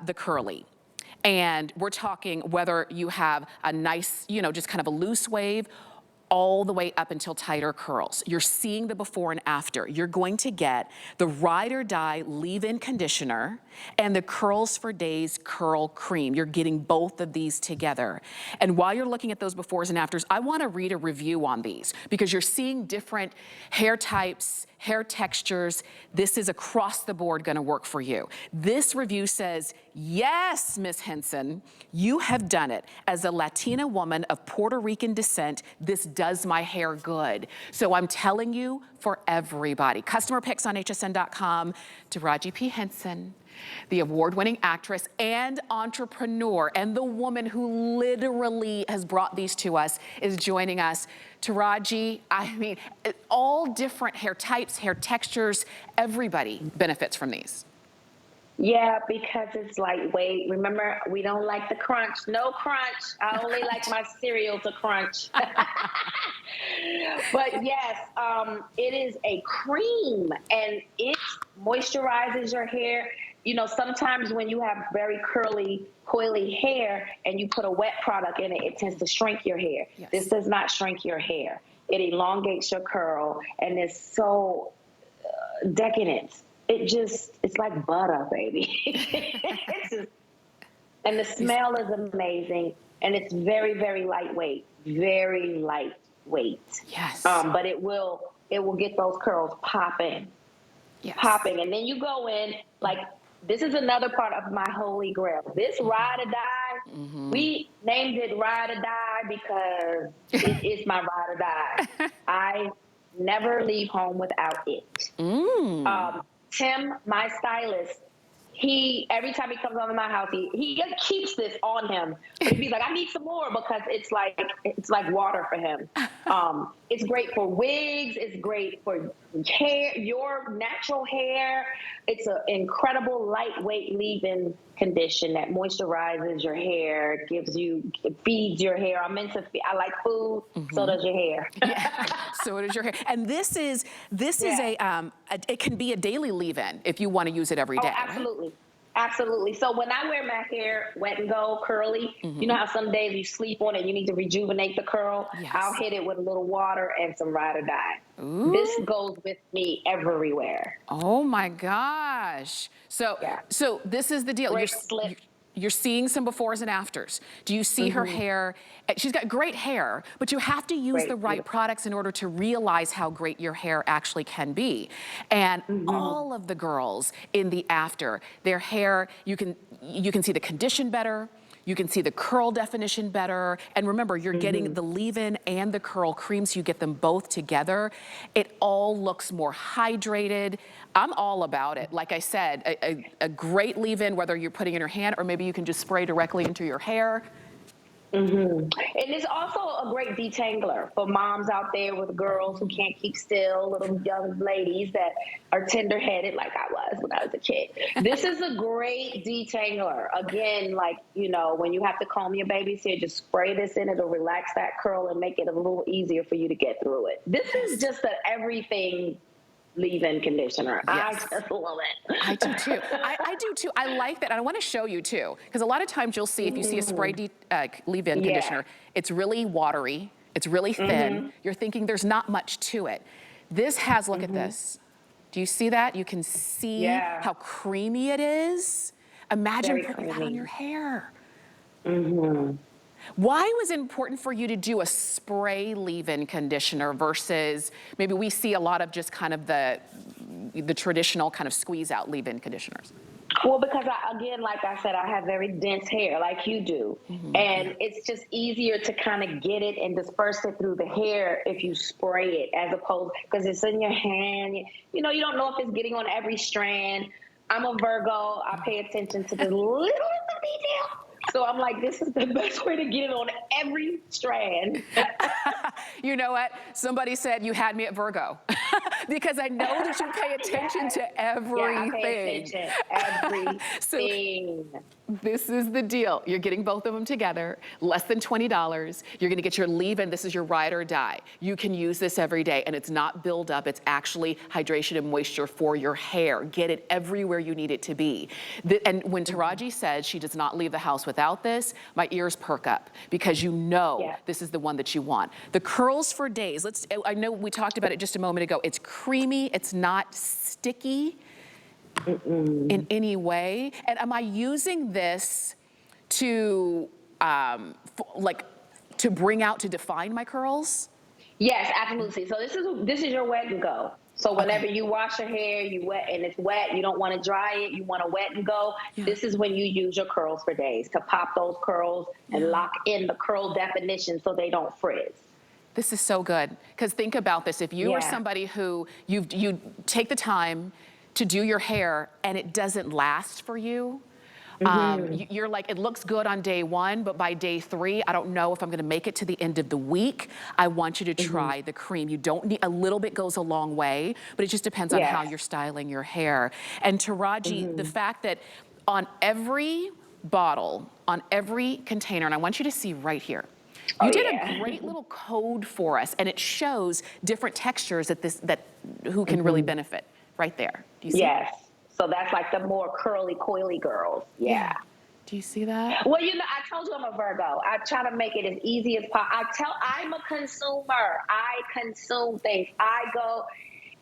the curly. And we're talking whether you have a nice, just kind of a loose wave, all the way up until tighter curls. You're seeing the before and after. You're going to get the Ride or Die leave-in conditioner and the Curls for Days curl cream. You're getting both of these together. And while you're looking at those befores and afters, I wanna read a review on these because you're seeing different hair types, hair textures. This is across the board gonna work for you. This review says, yes, Miss Henson, you have done it. As a Latina woman of Puerto Rican descent, this does my hair good. So I'm telling you, for everybody. Customer picks on hsn.com. Taraji P. Henson, the award-winning actress and entrepreneur, and the woman who literally has brought these to us, is joining us. Taraji, I mean, all different hair types, hair textures, everybody benefits from these. Yeah, because it's lightweight. Remember, we don't like the crunch. No crunch. I only like my cereal to crunch. But yes, it is a cream, and it moisturizes your hair. Sometimes when you have very curly, coily hair and you put a wet product in it, it tends to shrink your hair. Yes. This does not shrink your hair. It elongates your curl, and it's so decadent. It's like butter, baby. And the smell is amazing, and it's very, very lightweight, very lightweight. Yes. But it will get those curls popping, popping. And then you go in, this is another part of my holy grail. This Ride or Die, we named it Ride or Die because it is my Ride or Die. I never leave home without it. Tim, my stylist, every time he comes over to my house, he keeps this on him. But he's like, I need some more because it's like water for him. It's great for wigs. It's great for hair, your natural hair. It's an incredible lightweight leave-in condition that moisturizes your hair, it feeds your hair. I like food, so does your hair. Yeah, so does your hair. And this is it can be a daily leave-in if you want to use it every day. Oh, absolutely. Right? Absolutely. So when I wear my hair wet and go curly, you know how some days you sleep on it, you need to rejuvenate the curl? Yes. I'll hit it with a little water and some Ride or Die. Ooh. This goes with me everywhere. Oh my gosh. So this is the deal. You're seeing some befores and afters. Do you see her hair? She's got great hair, but you have to use the right products in order to realize how great your hair actually can be. And all of the girls in the after, their hair, you can see the condition better. You can see the curl definition better. And remember, you're getting the leave-in and the curl cream, so you get them both together. It all looks more hydrated. I'm all about it. Like I said, a great leave-in, whether you're putting in your hand or maybe you can just spray directly into your hair. And it's also a great detangler for moms out there with girls who can't keep still, little young ladies that are tender-headed like I was when I was a kid. This is a great detangler. Again, when you have to comb your baby's hair, just spray this in. It'll relax that curl and make it a little easier for you to get through it. This is just an everything leave-in conditioner. Yes. I just love it. I do too. I do too. I like that. And I want to show you too, because a lot of times you'll see, if you see a spray leave-in conditioner, it's really watery, it's really thin. You're thinking there's not much to it. This has, look at this. Do you see that? You can see how creamy it is. Imagine Very putting that creamy. on your hair. Why was it important for you to do a spray leave-in conditioner versus, maybe we see a lot of just kind of the traditional kind of squeeze out leave-in conditioners? Well, because again, like I said, I have very dense hair like you do. And it's just easier to kind of get it and disperse it through the hair if you spray it, as opposed, because it's in your hand. You know, you don't know if it's getting on every strand. I'm a Virgo. I pay attention to the little detail. So I'm like, this is the best way to get it on every strand. You know what? Somebody said you had me at Virgo because I know that you pay attention to everything. Yeah, I pay attention. Everything. So this is the deal. You're getting both of them together, less than $20. You're gonna get your leave-in. This is your ride or die. You can use this every day, and it's not build-up. It's actually hydration and moisture for your hair. Get it everywhere you need it to be. And when Taraji says she does not leave the house without this, my ears perk up, because you know this is the one that you want. The curls for days. I know we talked about it just a moment ago. It's creamy. It's not sticky in any way. And am I using this to to bring out, to define my curls? Yes, absolutely. So this is your wet and go. So whenever you wash your hair, you wet and it's wet, you don't want to dry it, you want to wet and go. This is when you use your curls for days, to pop those curls and lock in the curl definition so they don't frizz. This is so good, because think about this. If you are somebody who you take the time to do your hair and it doesn't last for you, you're like, it looks good on day 1, but by day 3, I don't know if I'm gonna make it to the end of the week. I want you to try the cream. You don't need, a little bit goes a long way, but it just depends on how you're styling your hair. And Taraji, the fact that on every bottle, on every container, and I want you to see right here, you did a great little code for us, and it shows different textures that who can really benefit right there. Do you see? Yes. So that's like the more curly, coily girls. Yeah. Do you see that? Well, you know, I told you I'm a Virgo. I try to make it as easy as possible. I'm a consumer. I consume things. I go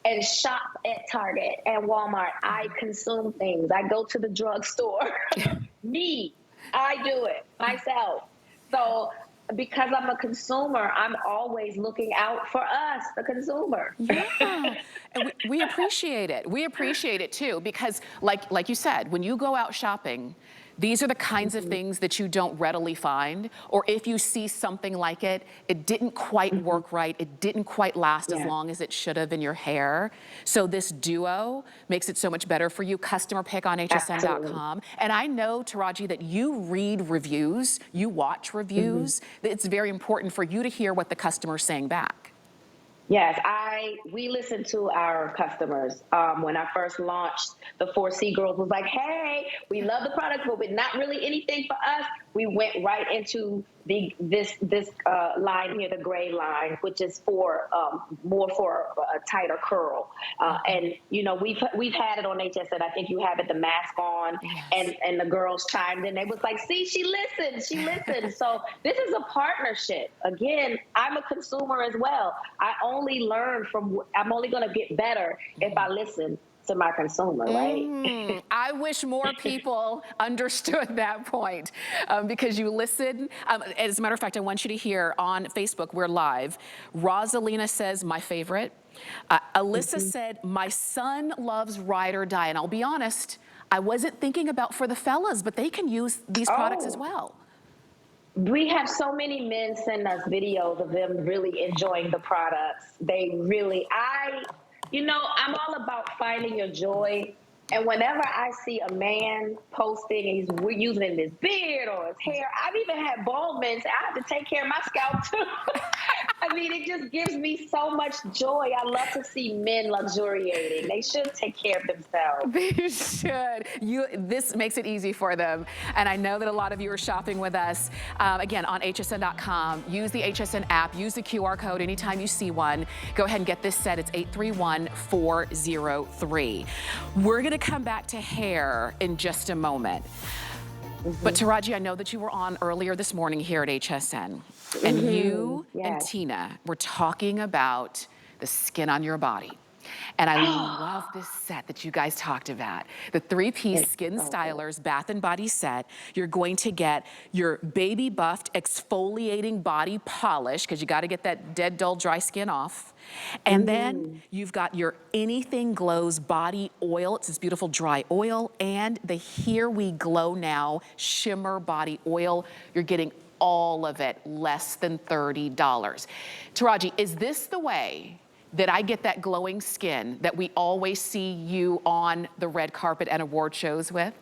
and shop at Target and Walmart. I consume things. I go to the drugstore. I do it myself. So because I'm a consumer, I'm always looking out for us, the consumer. Yeah, and we appreciate it. We appreciate it too, because like you said, when you go out shopping, these are the kinds of things that you don't readily find, or if you see something like it, it didn't quite work right, it didn't quite last as long as it should have in your hair. So this duo makes it so much better for you. Customer pick on hsn.com. And I know, Taraji, that you read reviews, you watch reviews. It's very important for you to hear what the customer's saying back. Yes, we listened to our customers. When I first launched, the 4C Girls was like, hey, we love the product, but not really anything for us. We went right into this line here, the gray line, which is for more for a tighter curl. And you know, we've had it on HSN. I think you have it, the mask on, and the girls chimed in. They was like, see, she listened. So this is a partnership. Again, I'm a consumer as well. I'm only going to get better if I listen to my consumer, right? I wish more people understood that point, because you listen. As a matter of fact, I want you to hear on Facebook, we're live. Rosalina says, my favorite. Alyssa said, my son loves Ride or Die. And I'll be honest, I wasn't thinking about for the fellas, but they can use these products as well. We have so many men send us videos of them really enjoying the products. They really, you know, I'm all about finding your joy. And whenever I see a man posting and we're using his beard or his hair, I've even had bald men say, I have to take care of my scalp too. I mean, it just gives me so much joy. I love to see men luxuriating. They should take care of themselves. They should. This makes it easy for them. And I know that a lot of you are shopping with us, again, on hsn.com. Use the HSN app. Use the QR code anytime you see one. Go ahead and get this set. It's 831403. We're going to come back to hair in just a moment. But Taraji, I know that you were on earlier this morning here at HSN, and you and Tina were talking about the skin on your body. And I love this set that you guys talked about. The 3-piece Skin Stylers Bath and Body set. You're going to get your Baby Buffed Exfoliating Body Polish, because you got to get that dead, dull, dry skin off. And then you've got your Anything Glows Body Oil. It's this beautiful dry oil. And the Here We Glow Now Shimmer Body Oil. You're getting all of it, less than $30. Taraji, is this the way that I get that glowing skin that we always see you on the red carpet and award shows with?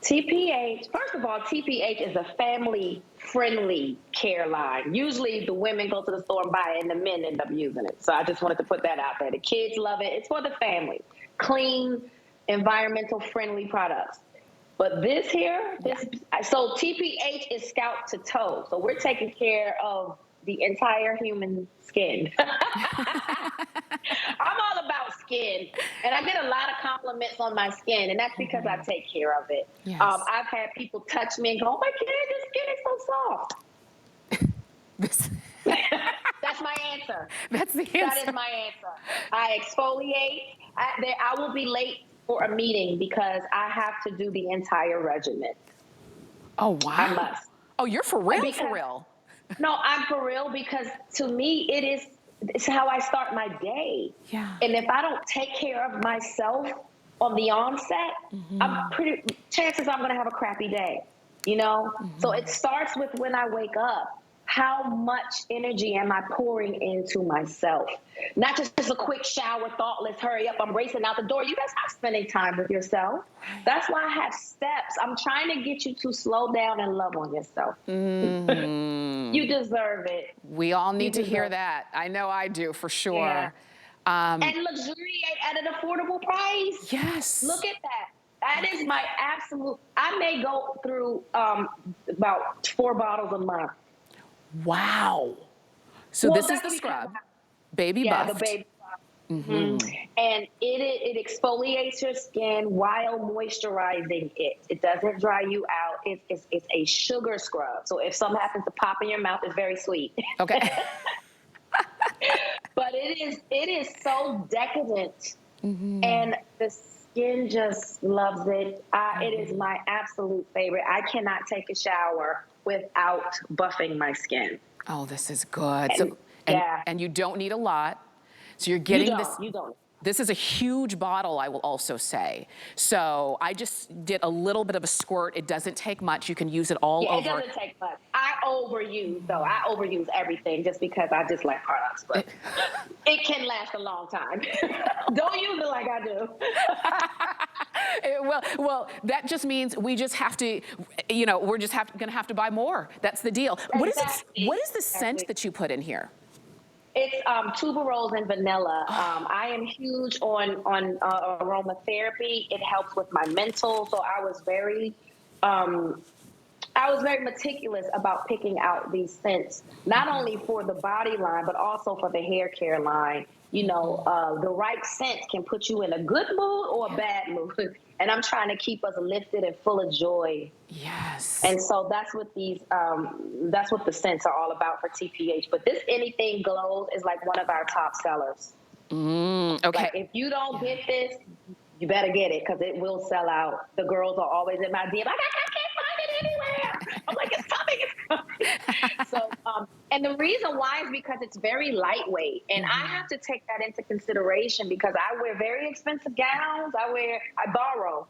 TPH, first of all, TPH is a family-friendly care line. Usually the women go to the store and buy it and the men end up using it. So I just wanted to put that out there. The kids love it. It's for the family. Clean, environmental-friendly products. But this here, so TPH is scalp to toe. So we're taking care of the entire human skin. I'm all about skin, and I get a lot of compliments on my skin, and that's because I take care of it. Yes. I've had people touch me and go, "Oh my God, your skin is so soft." That's my answer. That's the answer. That is my answer. I exfoliate. I will be late for a meeting because I have to do the entire regimen. Oh, wow. I must. Oh, you're for real, for real. No, I'm for real, because to me, it's how I start my day. Yeah. And if I don't take care of myself on the onset, chances I'm going to have a crappy day, you know? So it starts with when I wake up. How much energy am I pouring into myself? Not just a quick shower, thoughtless, hurry up, I'm racing out the door. You guys are spending time with yourself. That's why I have steps. I'm trying to get you to slow down and love on yourself. You deserve it. We all need to hear that. I know I do, for sure. Yeah. And luxuriate at an affordable price. Yes. Look at that. That is my absolute, I may go through about 4 bottles a month. Wow. So this is the scrub, Baby Buffed. The Baby Buffed. And it exfoliates your skin while moisturizing it. It doesn't dry you out. It's a sugar scrub. So if something happens to pop in your mouth, it's very sweet. Okay. But it is so decadent, and the skin just loves it. It is my absolute favorite. I cannot take a shower without buffing my skin. Oh, this is good. And you don't need a lot. So you're getting this. You don't. This is a huge bottle, I will also say. So I just did a little bit of a squirt. It doesn't take much. You can use it all over. It doesn't take much. I overuse, though. I overuse everything just because I just like products. But it can last a long time. Don't use it like I do. Well, that just means we just have to, we're just gonna have to buy more. That's the deal. Exactly. What is the scent that you put in here? It's tuberose and vanilla. I am huge on aromatherapy. It helps with my mental. So I was very meticulous about picking out these scents, not only for the body line, but also for the hair care line. The right scent can put you in a good mood or a bad mood. And I'm trying to keep us lifted and full of joy. Yes. And so that's what that's what the scents are all about for TPH. But this Anything Glows is like one of our top sellers. Okay. Like, if you don't get this, you better get it, because it will sell out. The girls are always in my DM. I can't find it anywhere. I'm like, it's coming. So, and the reason why is because it's very lightweight, and I have to take that into consideration because I wear very expensive gowns. I borrow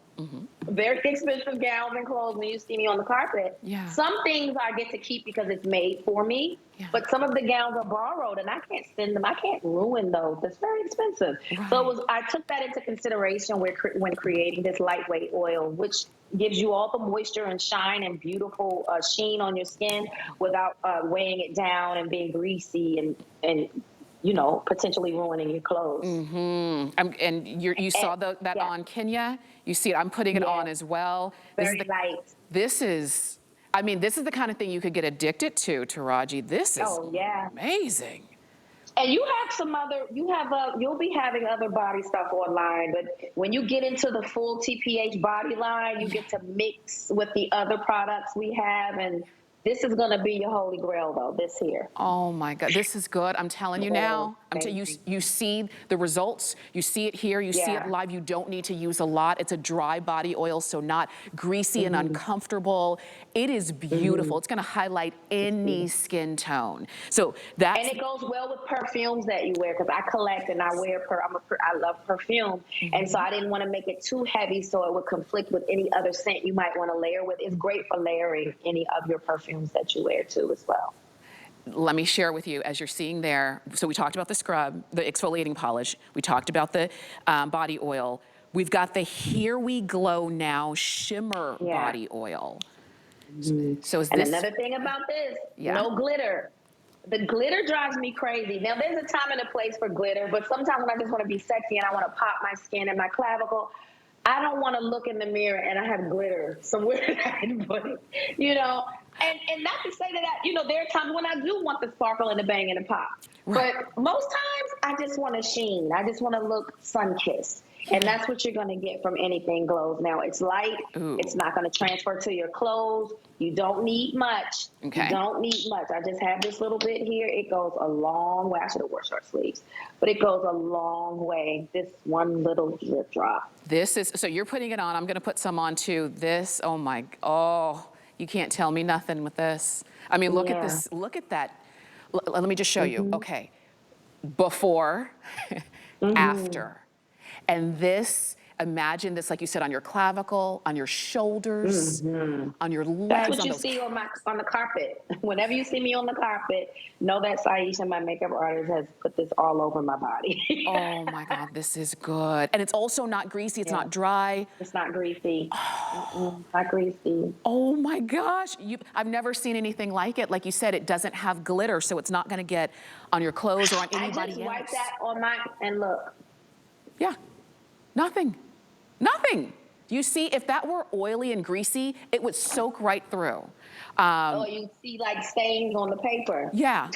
very expensive gowns and clothes when you see me on the carpet. Yeah. Some things I get to keep because it's made for me, but some of the gowns are borrowed and I can't send them. I can't ruin those. That's very expensive. Right. So I took that into consideration when creating this lightweight oil, which gives you all the moisture and shine and beautiful sheen on your skin without weighing it down and being greasy and you know, potentially ruining your clothes. And you saw that on Kenya. You see it. I'm putting it on as well. Very light. This is, I mean, this is the kind of thing you could get addicted to, Taraji. This is amazing. And you have some other, you'll be having other body stuff online, but when you get into the full TPH body line, you get to mix with the other products we have, and this is gonna be your holy grail though, this here. Oh my God, this is good. I'm telling you now. I'm telling you, you see the results. You see it here, you see it live. You don't need to use a lot. It's a dry body oil, so not greasy and uncomfortable. It is beautiful. It's gonna highlight any skin tone. So that's— And it goes well with perfumes that you wear, because I collect and I wear, I love perfume. And so I didn't wanna make it too heavy so it would conflict with any other scent you might wanna layer with. It's great for layering any of your perfumes that you wear too as well. Let me share with you, as you're seeing there, so we talked about the scrub, the exfoliating polish, we talked about the body oil. We've got the Here We Glow Now Shimmer body oil. So is and this— another thing about this, no glitter. The glitter drives me crazy. Now there's a time and a place for glitter, but sometimes when I just want to be sexy and I want to pop my skin and my clavicle, I don't want to look in the mirror and I have glitter somewhere that I can put it, you know? And not to say that, you know, there are times when I do want the sparkle and the bang and the pop. Right. But most times I just want to sheen. I just want to look sun-kissed. And that's what you're going to get from anything glows. Now, it's light. It's not going to transfer to your clothes. You don't need much. Okay. You don't need much. I just have this little bit here. It goes a long way. I should have worn short sleeves. But it goes a long way. This one little drip drop. This is— so you're putting it on. I'm going to put some on too. This, oh my, you can't tell me nothing with this. I mean, look at this. Look at that. Let me just show you. Okay. Before, after. And this, imagine this, like you said, on your clavicle, on your shoulders, on your legs. That's what you see on the carpet. Whenever you see me on the carpet, know that Saisha, my makeup artist, has put this all over my body. Oh my God, this is good. And it's also not greasy, it's not dry. It's not greasy. Not greasy. Oh my gosh, I've never seen anything like it. Like you said, it doesn't have glitter, so it's not gonna get on your clothes or on anybody else. I just wipe that on my, and look. Yeah. Nothing. Nothing. You see, if that were oily and greasy, it would soak right through. Oh, you see like stains on the paper. Yeah.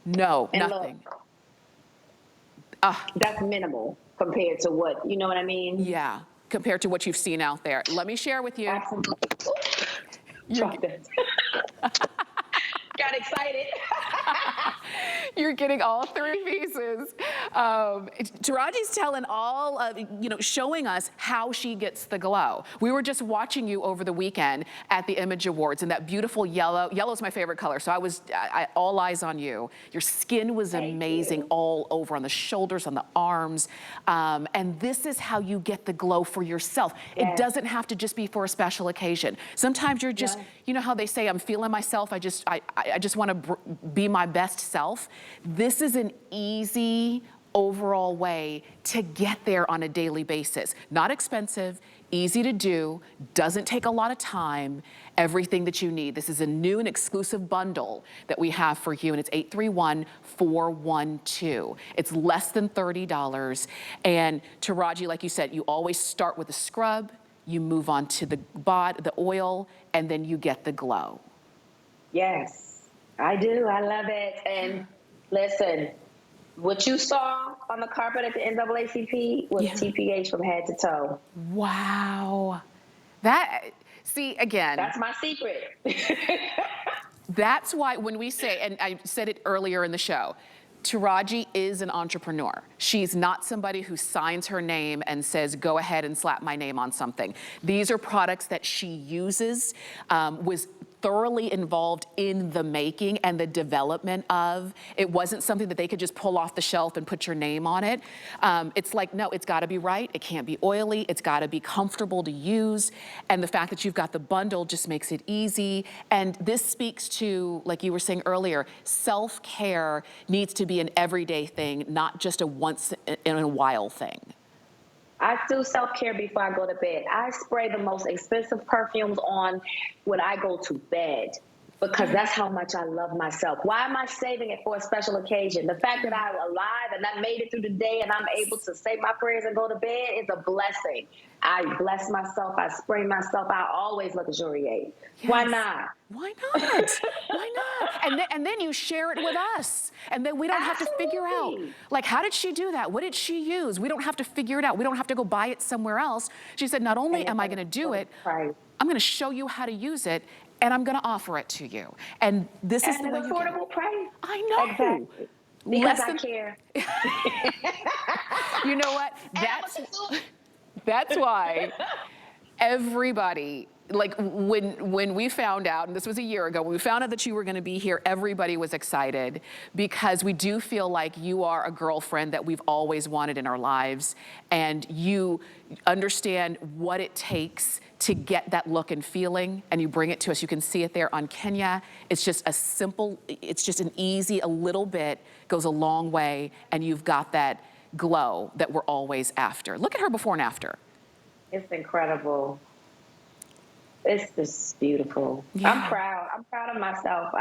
No, and nothing. Look, that's minimal compared to what, you know what I mean? Yeah, compared to what you've seen out there. Let me share with you. Absolutely. Got excited. You're getting all 3 pieces. Taraji's telling all of, showing us how she gets the glow. We were just watching you over the weekend at the Image Awards in that beautiful yellow. Yellow's my favorite color, so I all eyes on you. Your skin was amazing all over, on the shoulders, on the arms. And this is how you get the glow for yourself. It doesn't have to just be for a special occasion. Sometimes you're just, you know how they say, I'm feeling myself, I just want to be my best self. This is an easy overall way to get there on a daily basis. Not expensive, easy to do, doesn't take a lot of time, everything that you need. This is a new and exclusive bundle that we have for you, and it's $831-412. It's less than $30. And Taraji, like you said, you always start with a scrub, you move on to the oil, and then you get the glow. Yes, I do. I love it. And listen, what you saw on the carpet at the NAACP was TPH from head to toe. Wow. See, again. That's my secret. That's why when we say, and I said it earlier in the show, Taraji is an entrepreneur. She's not somebody who signs her name and says, go ahead and slap my name on something. These are products that she uses, was thoroughly involved in the making and the development of. It wasn't something that they could just pull off the shelf and put your name on it. It's like, no, it's gotta be right. It can't be oily. It's gotta be comfortable to use. And the fact that you've got the bundle just makes it easy. And this speaks to, like you were saying earlier, self-care needs to be an everyday thing, not just a once in a while thing. I do self-care before I go to bed. I spray the most expensive perfumes on when I go to bed because that's how much I love myself. Why am I saving it for a special occasion? The fact that I'm alive and I made it through the day and I'm able to say my prayers and go to bed is a blessing. I bless myself. I spray myself. I always luxuriate. Yes. Why not? Why not? Why not? And then you share it with us. And then we don't have to figure out, like, how did she do that? What did she use? We don't have to figure it out. We don't have to go buy it somewhere else. She said, not only am I going to do it, I'm going to show you how to use it, and I'm going to offer it to you. And this is the way you get it. Affordable price. I know. Exactly. Because I care. You know what? That's why everybody, like when we found out, and this was a year ago, when we found out that you were gonna be here, everybody was excited because we do feel like you are a girlfriend that we've always wanted in our lives, and you understand what it takes to get that look and feeling, and you bring it to us. You can see it there on Kenya. It's just a simple, it's just an easy, a little bit goes a long way, and you've got that glow that we're always after. Look at her before and after. It's incredible. It's just beautiful. Yeah. I'm proud. I'm proud of myself.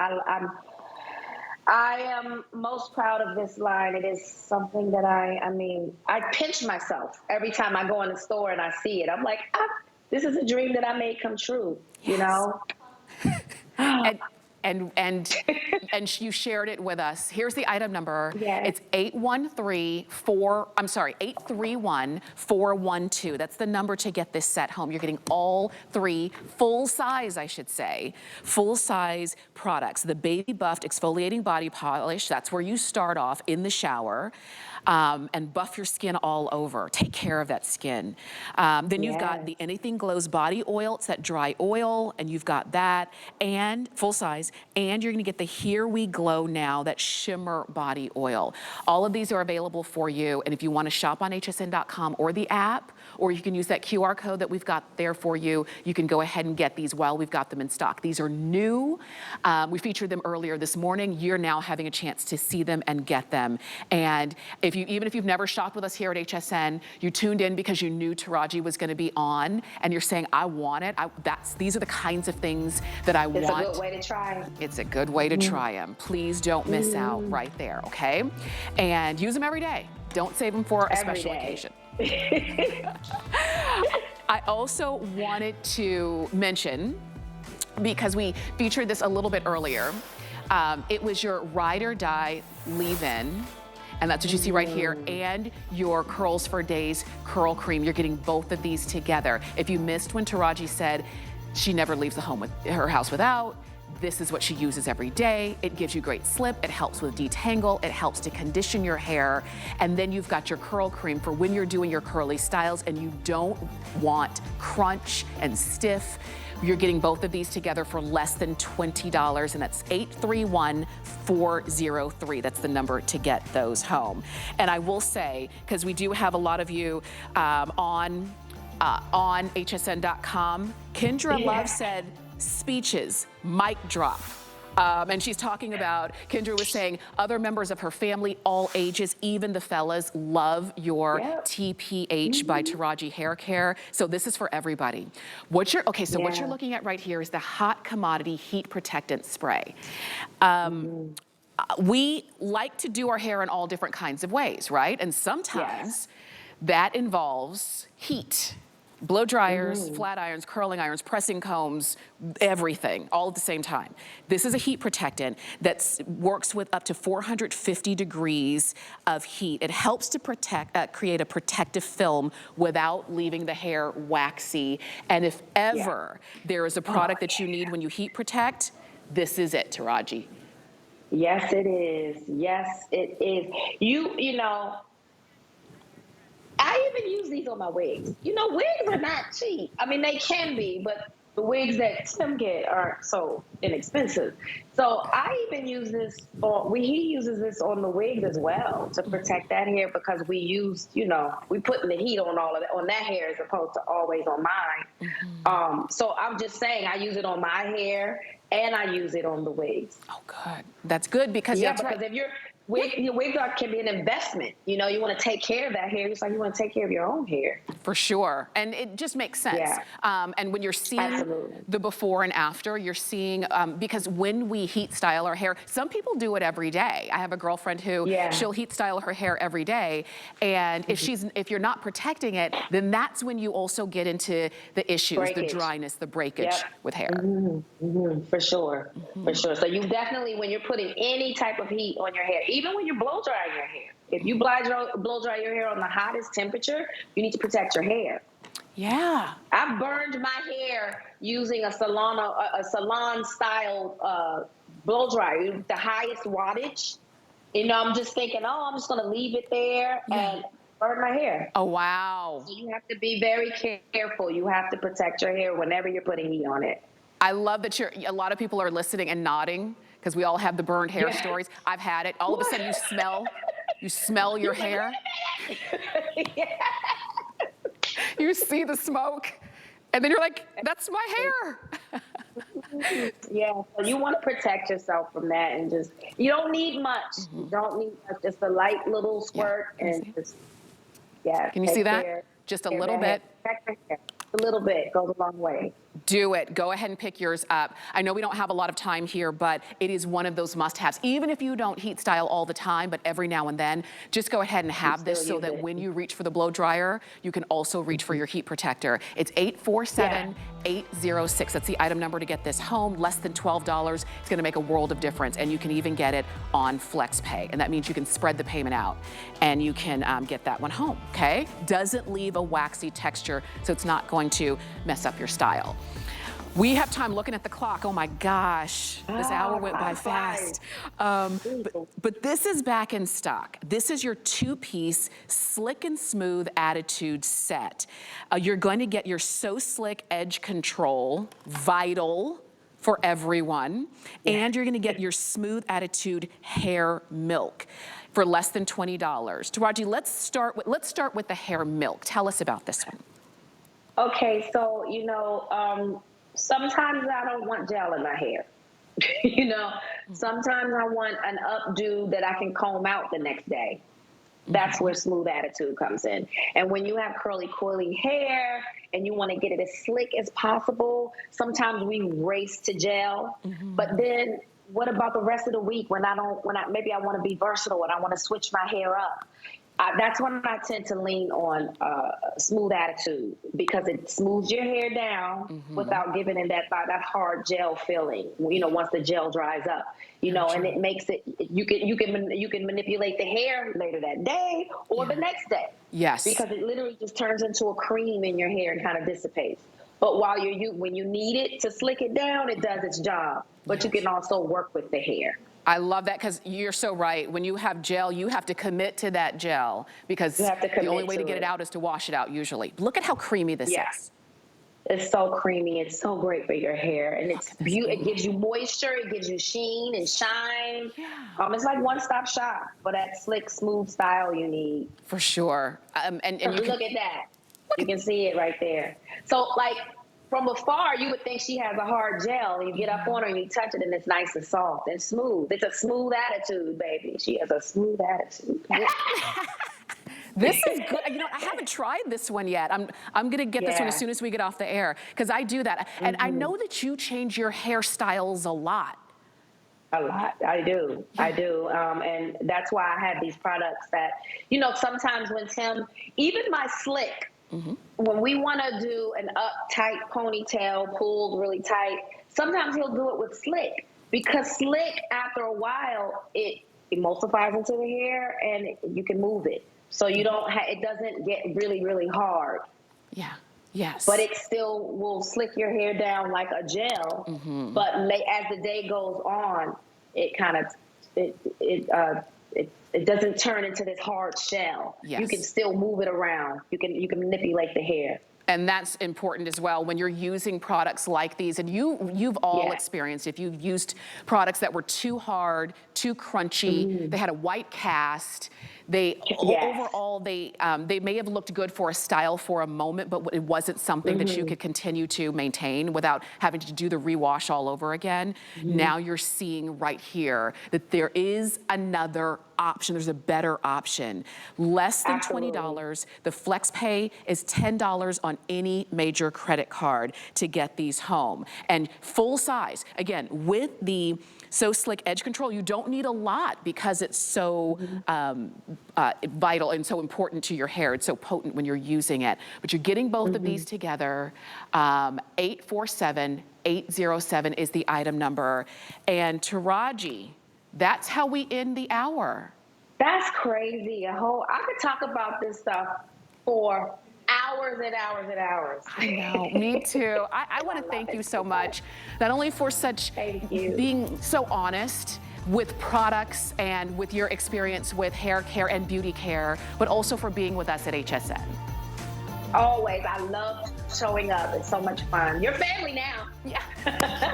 I am most proud of this line. It is something that I mean, I pinch myself every time I go in the store and I see it. I'm like, this is a dream that I made come true, you know? And you shared it with us. Here's the item number. Yes. It's 831-412. That's the number to get this set home. You're getting all three full size, I should say, full size products. The Baby Buffed Exfoliating Body Polish, that's where you start off in the shower. And buff your skin all over. Take care of that skin. Then you've got the Anything Glows Body Oil. It's that dry oil, and you've got that, and full size, and you're gonna get the Here We Glow Now, that shimmer body oil. All of these are available for you, and if you wanna shop on hsn.com or the app, or you can use that QR code that we've got there for you, you can go ahead and get these while we've got them in stock. These are new. We featured them earlier this morning. You're now having a chance to see them and get them. And even if you've never shopped with us here at HSN, you tuned in because you knew Taraji was gonna be on, and you're saying, I want it. These are the kinds of things that I want. It's a good way to try. It's a good way to try them. Please don't miss out right there, okay? And use them every day. Don't save them for a special occasion. I also wanted to mention, because we featured this a little bit earlier, it was your Ride or Die leave-in, and that's what you see right here, and your Curls for Days curl cream. You're getting both of these together. If you missed when Taraji said she never leaves her house without, this is what she uses every day. It gives you great slip. It helps with detangle. It helps to condition your hair. And then you've got your curl cream for when you're doing your curly styles and you don't want crunch and stiff. You're getting both of these together for less than $20, and that's 831-403. That's the number to get those home. And I will say, because we do have a lot of you on hsn.com, Kendra Love said, speeches, mic drop. And she's talking about, Kendra was saying, other members of her family, all ages, even the fellas, love your TPH by Taraji Haircare. So this is for everybody. What you're looking at right here is the Hot Commodity Heat Protectant Spray. We like to do our hair in all different kinds of ways, right? And sometimes that involves heat. Blow dryers, flat irons, curling irons, pressing combs, everything, all at the same time. This is a heat protectant that works with up to 450 degrees of heat. It helps to create a protective film without leaving the hair waxy. And if ever there is a product that you need when you heat protect, this is it, Taraji. Yes, it is. Yes, it is. You know, I even use these on my wigs. You know, wigs are not cheap. I mean, they can be, but the wigs that Tim get aren't so inexpensive. So I even use this he uses this on the wigs as well to protect that hair, because we use, we putting the heat on all of that, on that hair as opposed to always on mine. So I'm just saying I use it on my hair and I use it on the wigs. Oh, good. That's good because if your wigs can be an investment. You want to take care of that hair just like you want to take care of your own hair. For sure. And it just makes sense. Yeah. And when you're seeing Absolutely. the before and after, you're seeing, because when we heat style our hair, some people do it every day. I have a girlfriend who she'll heat style her hair every day. And if you're not protecting it, then that's when you also get into the issues, the dryness, the breakage with hair. For sure. For sure. So you definitely, when you're putting any type of heat on your hair, even when you're blow drying your hair, if you blow dry your hair on the hottest temperature, you need to protect your hair. Yeah. I've burned my hair using a salon style blow dryer, the highest wattage. I'm just thinking, I'm just gonna leave it there and burn my hair. Oh, wow. So you have to be very careful. You have to protect your hair whenever you're putting heat on it. I love that a lot of people are listening and nodding because we all have the burned hair stories. I've had it. All of a sudden you smell your hair. You see the smoke and then you're like, that's my hair. So you want to protect yourself from that, and you don't need much. You don't need much, just a light little squirt and just, Can you see that? Just a little bit. A little bit goes a long way. Do it. Go ahead and pick yours up. I know we don't have a lot of time here, but it is one of those must-haves. Even if you don't heat style all the time, but every now and then, just go ahead and have this so that when you reach for the blow dryer, you can also reach for your heat protector. It's 847-806. That's the item number to get this home. Less than $12. It's going to make a world of difference, and you can even get it on FlexPay, and that means you can spread the payment out, and you can get that one home, okay? Doesn't leave a waxy texture, so it's not going to mess up your style. We have time looking at the clock. Oh my gosh, this hour went by fast. But this is back in stock. This is your two-piece Slick and Smooth Attitude set. You're going to get your So Slick Edge Control, vital for everyone, and you're gonna get your Smooth Attitude Hair Milk for less than $20. Taraji, let's start with the hair milk. Tell us about this one. Okay, so sometimes I don't want gel in my hair. Sometimes I want an updo that I can comb out the next day. That's where Smooth Attitude comes in. And when you have curly, coily hair and you want to get it as slick as possible, sometimes we race to gel. But then what about the rest of the week when maybe I want to be versatile and I want to switch my hair up? That's when I tend to lean on Smooth Attitude, because it smooths your hair down without giving it that hard gel feeling. Once the gel dries up, and it makes it. You can manipulate the hair later that day or the next day. Yes, because it literally just turns into a cream in your hair and kind of dissipates. But when you need it to slick it down, it does its job. But you can also work with the hair. I love that, because you're so right. When you have gel, you have to commit to that gel, because the only way to get it out is to wash it out usually. Look at how creamy this is. It's so creamy. It's so great for your hair. And it's beautiful. It gives you moisture. It gives you sheen and shine. It's like one-stop shop for that slick, smooth style you need. For sure. And you look at that. You can see it right there. So, from afar, you would think she has a hard gel, and you get up on her and you touch it, and it's nice and soft and smooth. It's a smooth attitude, baby. She has a smooth attitude. This is good. I haven't tried this one yet. I'm gonna get this one as soon as we get off the air, because I do that. And I know that you change your hairstyles a lot. A lot. I do. And that's why I have these products that, sometimes when Tim, even my slick, when we want to do an up-tight ponytail, pulled really tight, sometimes he'll do it with slick, because slick, after a while, it emulsifies into the hair and you can move it. So it doesn't get really, really hard. Yeah. Yes. But it still will slick your hair down like a gel. But as the day goes on, it kind of, it doesn't turn into this hard shell. Yes. You can still move it around. You can manipulate the hair. And that's important as well when you're using products like these. And you've all experienced, if you've used products that were too hard, too crunchy, they had a white cast, overall they may have looked good for a style for a moment, but it wasn't something that you could continue to maintain without having to do the rewash all over again. Now you're seeing right here that there is another option. There's a better option. Less than $20. The flex pay is $10 on any major credit card to get these home. And full size, again, with the So Slick Edge Control, you don't need a lot because it's so vital and so important to your hair. It's so potent when you're using it. But you're getting both of these together. 847-807 is the item number. And Taraji, that's how we end the hour. That's crazy. I could talk about this stuff for hours and hours and hours. I know, me too. I want to thank you so much, not only for being so honest with products and with your experience with hair care and beauty care, but also for being with us at HSN. Always. I love showing up. It's so much fun. You're family now. Yeah.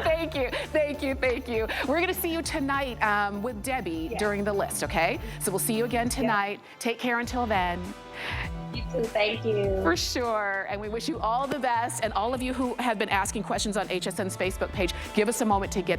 Thank you. Thank you. Thank you. We're going to see you tonight with Debbie during the list, okay? So we'll see you again tonight. Take care until then. You too. Thank you. For sure. And we wish you all the best. And all of you who have been asking questions on HSN's Facebook page, give us a moment to get